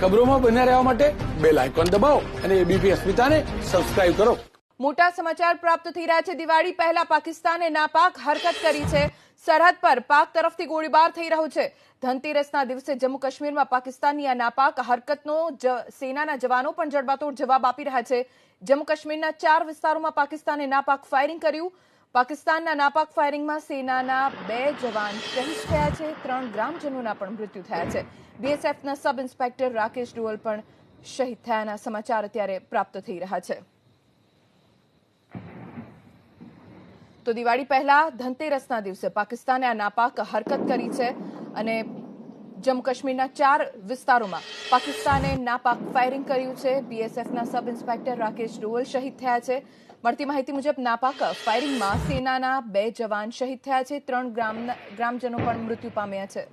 ખબરોમાં બન્યા રહેવા માટે બેલ આઇકોન દબાવો અને એબીપી અસ્મિતાને સબસ્ક્રાઇબ કરો। મોટા સમાચાર પ્રાપ્ત થઈ રહ્યા છે। દિવાળી પહેલા પાકિસ્તાને નાપાક હરકત કરી છે। સરહદ પર પાક તરફથી ગોળીબાર થઈ રહ્યો છે। ધનતેરસના દિવસે જમ્મુ કાશ્મીરમાં પાકિસ્તાનની આ નાપાક હરકતનો સેનાના જવાનો પણ જડબાતોડ જવાબ આપી રહ્યા છે। જમ્મુ કાશ્મીરના 4 વિસ્તારોમાં પાકિસ્તાને નાપાક ફાયરિંગ કર્યું। પાકિસ્તાનના નાપાક ફાયરિંગમાં સેનાના 2 જવાન શહીદ થયા છે। 3 ગ્રામજનોના પણ મૃત્યુ થયા છે। બીએસએફના સબ ઇન્સ્પેક્ટર રાકેશ ડોવલ પણ શહીદ થયાના સમાચાર અત્યારે પ્રાપ્ત થઈ રહ્યા છે। તો દિવાળી પહેલા ધનતેરસના દિવસે પાકિસ્તાને આ નાપાક હરકત કરી છે અને જમ્મુ કાશ્મીરના 4 વિસ્તારોમાં પાકિસ્તાને નાપાક ફાયરિંગ કર્યું છે। બીએસએફના સબ ઇન્સ્પેક્ટર રાકેશ ડોવલ શહીદ થયા છે। મળતી માહિતી મુજબ નાપાક ફાયરિંગમાં સેનાના 2 જવાન શહીદ થયા છે। 3 ગ્રામજનો પણ મૃત્યુ પામ્યા છે।